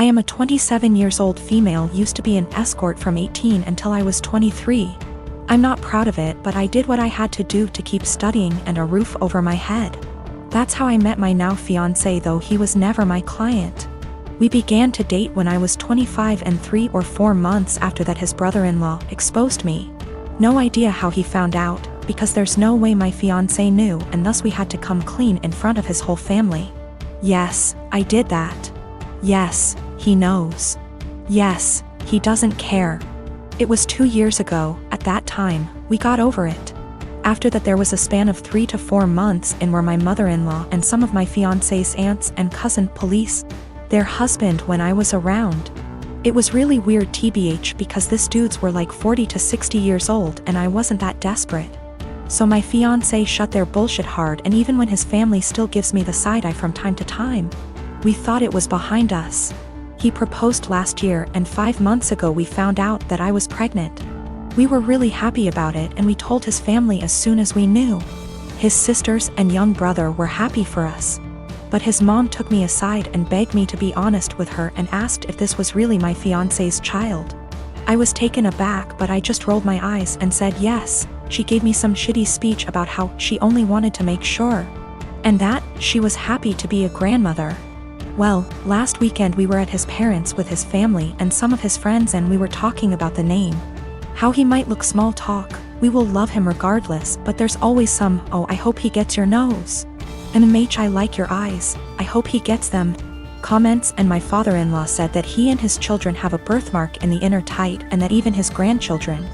I am a 27 years old female, used to be an escort from 18 until I was 23. I'm not proud of it, but I did what I had to do to keep studying and a roof over my head. That's how I met my now fiancé, though he was never my client. We began to date when I was 25, and 3 or 4 months after that his brother-in-law exposed me. No idea how he found out, because there's no way my fiancé knew, and thus we had to come clean in front of his whole family. Yes, I did that. Yes, he knows. Yes, he doesn't care. It was 2 years ago. At that time, we got over it. After that there was a span of 3 to 4 months in where my mother-in-law and some of my fiancé's aunts and cousin police their husband when I was around. It was really weird tbh, because this dudes were like 40 to 60 years old and I wasn't that desperate. So my fiancé shut their bullshit hard, and even when his family still gives me the side eye from time to time, we thought it was behind us. He proposed last year, and 5 months ago we found out that I was pregnant. We were really happy about it, and we told his family as soon as we knew. His sisters and young brother were happy for us. But his mom took me aside and begged me to be honest with her and asked if this was really my fiancé's child. I was taken aback, but I just rolled my eyes and said yes. She gave me some shitty speech about how she only wanted to make sure, and that she was happy to be a grandmother. Well, last weekend we were at his parents' with his family and some of his friends, and we were talking about the name. How he might look, small talk. We will love him regardless, but there's always some, oh, I hope he gets your nose. MH, I like your eyes, I hope he gets them comments. And my father-in-law said that he and his children have a birthmark in the inner tight, and that even his grandchildren,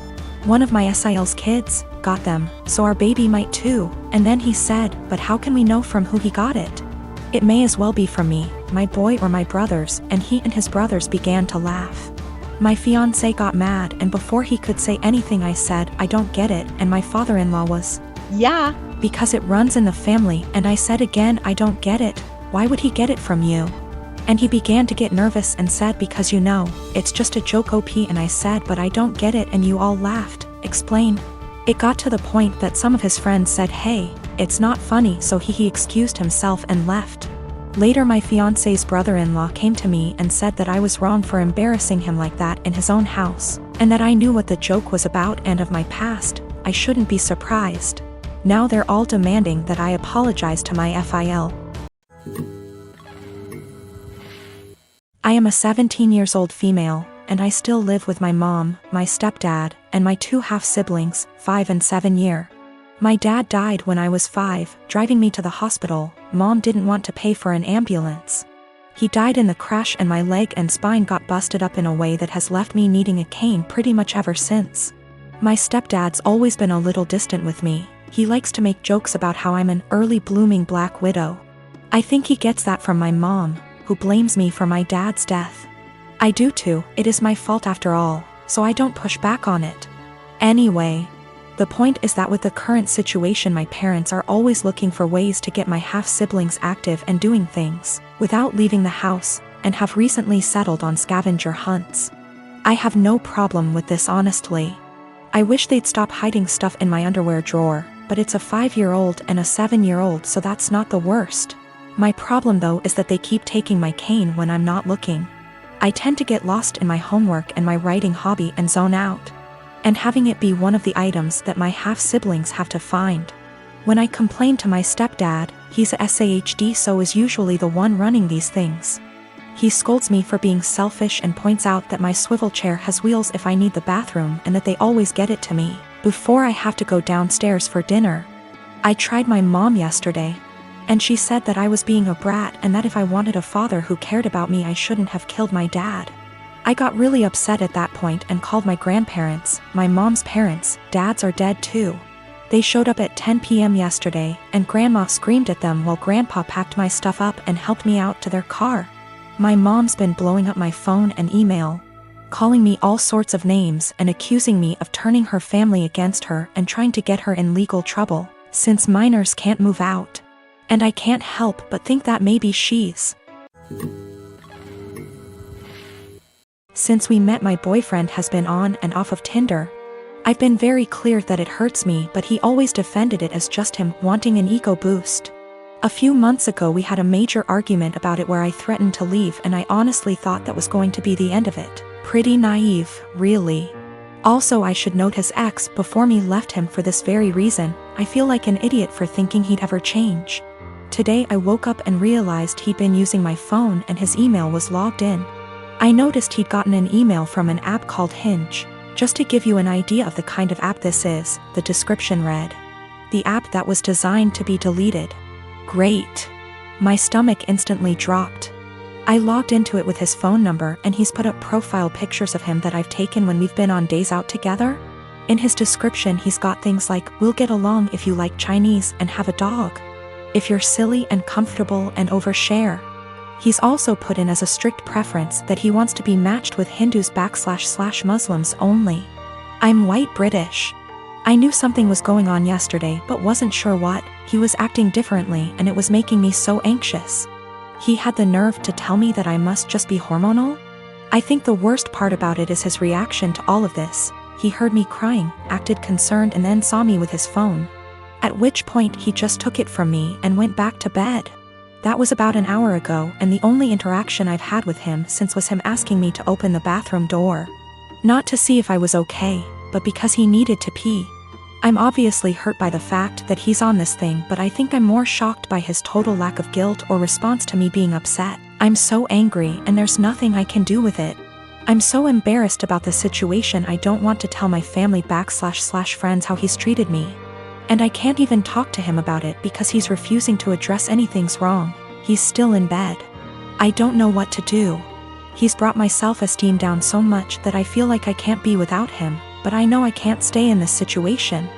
one of my SIL's kids, got them, so our baby might too. And then he said, but how can we know from who he got it? It may as well be from me, my boy, or my brothers. And he and his brothers began to laugh. My fiancé got mad, and before he could say anything I said, I don't get it, and my father-in-law was, yeah, because it runs in the family. And I said again, I don't get it, why would he get it from you? And he began to get nervous and said, because you know, it's just a joke OP. And I said, but I don't get it, and you all laughed. Explain. It got to the point that some of his friends said, hey, it's not funny, so he excused himself and left. Later my fiancé's brother-in-law came to me and said that I was wrong for embarrassing him like that in his own house, and that I knew what the joke was about and of my past. I shouldn't be surprised. Now they're all demanding that I apologize to my FIL. I am a 17 years old female, and I still live with my mom, my stepdad, and my 2 half-siblings, 5 and 7 year. My dad died when I was 5, driving me to the hospital. Mom didn't want to pay for an ambulance. He died in the crash, and my leg and spine got busted up in a way that has left me needing a cane pretty much ever since. My stepdad's always been a little distant with me. He likes to make jokes about how I'm an early blooming black widow. I think he gets that from my mom, who blames me for my dad's death. I do too, it is my fault after all, so I don't push back on it. Anyway, the point is that with the current situation, my parents are always looking for ways to get my half-siblings active and doing things without leaving the house, and have recently settled on scavenger hunts. I have no problem with this, honestly. I wish they'd stop hiding stuff in my underwear drawer, but it's a 5-year-old and a 7-year-old, so that's not the worst. My problem though is that they keep taking my cane when I'm not looking. I tend to get lost in my homework and my writing hobby and zone out, and having it be one of the items that my half-siblings have to find. When I complain to my stepdad, he's a SAHD, so is usually the one running these things. He scolds me for being selfish and points out that my swivel chair has wheels if I need the bathroom, and that they always get it to me before I have to go downstairs for dinner. I tried my mom yesterday, and she said that I was being a brat, and that if I wanted a father who cared about me, I shouldn't have killed my dad. I got really upset at that point and called my grandparents. My mom's parents, dads, are dead too. They showed up at 10 p.m. yesterday, and grandma screamed at them while grandpa packed my stuff up and helped me out to their car. My mom's been blowing up my phone and email, calling me all sorts of names and accusing me of turning her family against her and trying to get her in legal trouble, since minors can't move out. And I can't help but think that maybe she's. Since we met, my boyfriend has been on and off of Tinder. I've been very clear that it hurts me, but he always defended it as just him wanting an ego boost. A few months ago we had a major argument about it where I threatened to leave, and I honestly thought that was going to be the end of it. Pretty naive, really. Also, I should note his ex before me left him for this very reason. I feel like an idiot for thinking he'd ever change. Today I woke up and realized he'd been using my phone and his email was logged in. I noticed he'd gotten an email from an app called Hinge. Just to give you an idea of the kind of app this is, the description read: the app that was designed to be deleted. Great. My stomach instantly dropped. I logged into it with his phone number, and he's put up profile pictures of him that I've taken when we've been on days out together. In his description he's got things like, "We'll get along if you like Chinese and have a dog. If you're silly and comfortable and overshare." He's also put in as a strict preference that he wants to be matched with Hindus/Muslims only. I'm white British. I knew something was going on yesterday but wasn't sure what. He was acting differently and it was making me so anxious. He had the nerve to tell me that I must just be hormonal? I think the worst part about it is his reaction to all of this. He heard me crying, acted concerned, and then saw me with his phone. At which point he just took it from me and went back to bed. That was about an hour ago, and the only interaction I've had with him since was him asking me to open the bathroom door. Not to see if I was okay, but because he needed to pee. I'm obviously hurt by the fact that he's on this thing, but I think I'm more shocked by his total lack of guilt or response to me being upset. I'm so angry and there's nothing I can do with it. I'm so embarrassed about the situation I don't want to tell my family/friends how he's treated me. And I can't even talk to him about it because he's refusing to address anything's wrong. He's still in bed. I don't know what to do. He's brought my self-esteem down so much that I feel like I can't be without him, but I know I can't stay in this situation.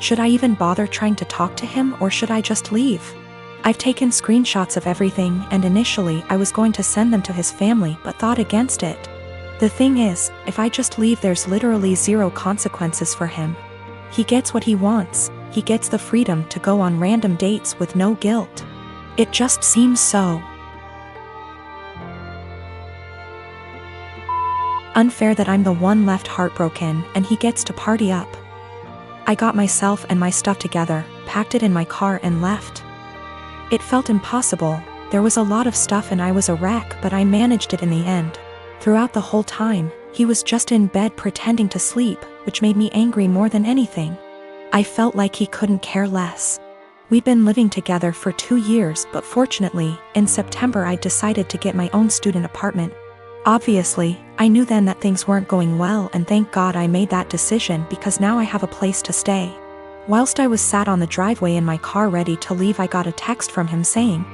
Should I even bother trying to talk to him, or should I just leave? I've taken screenshots of everything, and initially I was going to send them to his family but thought against it. The thing is, if I just leave there's literally zero consequences for him. He gets what he wants. He gets the freedom to go on random dates with no guilt. It just seems so unfair that I'm the one left heartbroken and he gets to party up. I got myself and my stuff together, packed it in my car and left. It felt impossible. There was a lot of stuff and I was a wreck, but I managed it in the end. Throughout the whole time, he was just in bed pretending to sleep, which made me angry more than anything. I felt like he couldn't care less. We've been living together for 2 years, but fortunately, in September I decided to get my own student apartment. Obviously, I knew then that things weren't going well, and thank God I made that decision because now I have a place to stay. Whilst I was sat on the driveway in my car ready to leave, I got a text from him saying,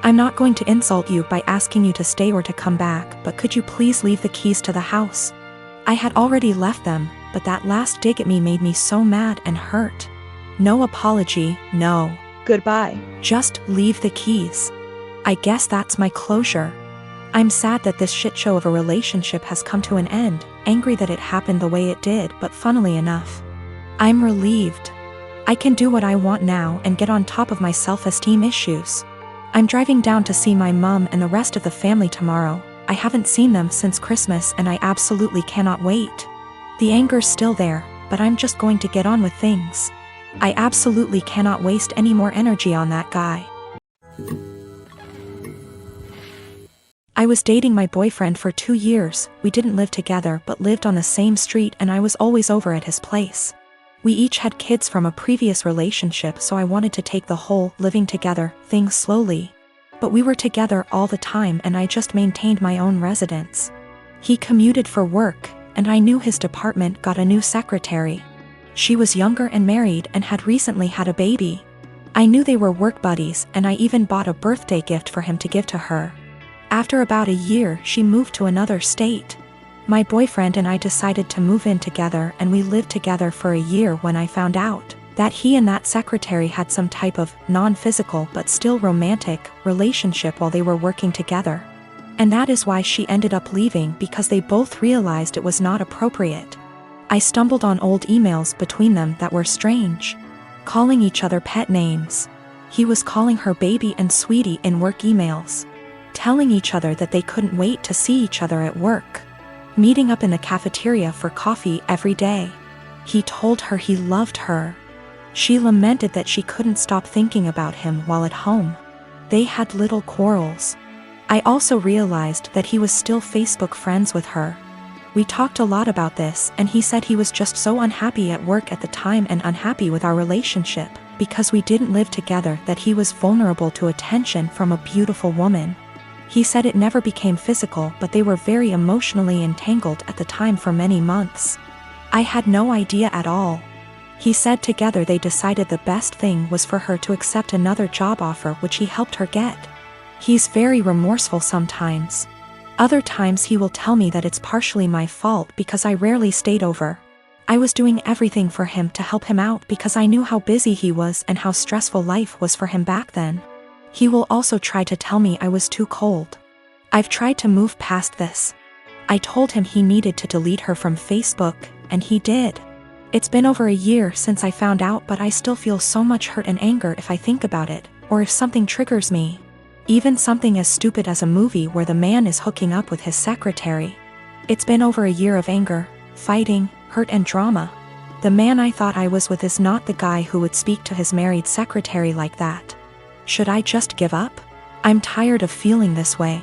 "I'm not going to insult you by asking you to stay or to come back, but could you please leave the keys to the house?" I had already left them, but that last dig at me made me so mad and hurt. No apology, no goodbye. Just leave the keys. I guess that's my closure. I'm sad that this shit show of a relationship has come to an end, angry that it happened the way it did, but funnily enough, I'm relieved. I can do what I want now and get on top of my self-esteem issues. I'm driving down to see my mom and the rest of the family tomorrow. I haven't seen them since Christmas and I absolutely cannot wait. The anger's still there, but I'm just going to get on with things. I absolutely cannot waste any more energy on that guy. I was dating my boyfriend for 2 years. We didn't live together but lived on the same street and I was always over at his place. We each had kids from a previous relationship, so I wanted to take the whole living together thing slowly. But we were together all the time and I just maintained my own residence. He commuted for work, and I knew his department got a new secretary. She was younger and married and had recently had a baby. I knew they were work buddies and I even bought a birthday gift for him to give to her. After about a year, she moved to another state. My boyfriend and I decided to move in together and we lived together for a year when I found out that he and that secretary had some type of non-physical but still romantic relationship while they were working together. And that is why she ended up leaving, because they both realized it was not appropriate. I stumbled on old emails between them that were strange. Calling each other pet names. He was calling her baby and sweetie in work emails. Telling each other that they couldn't wait to see each other at work. Meeting up in the cafeteria for coffee every day. He told her he loved her. She lamented that she couldn't stop thinking about him while at home. They had little quarrels. I also realized that he was still Facebook friends with her. We talked a lot about this, and he said he was just so unhappy at work at the time and unhappy with our relationship, because we didn't live together, that he was vulnerable to attention from a beautiful woman. He said it never became physical, but they were very emotionally entangled at the time for many months. I had no idea at all. He said together they decided the best thing was for her to accept another job offer, which he helped her get. He's very remorseful sometimes. Other times he will tell me that it's partially my fault because I rarely stayed over. I was doing everything for him to help him out because I knew how busy he was and how stressful life was for him back then. He will also try to tell me I was too cold. I've tried to move past this. I told him he needed to delete her from Facebook, and he did. It's been over a year since I found out, but I still feel so much hurt and anger if I think about it, or if something triggers me. Even something as stupid as a movie where the man is hooking up with his secretary. It's been over a year of anger, fighting, hurt and drama. The man I thought I was with is not the guy who would speak to his married secretary like that. Should I just give up? I'm tired of feeling this way.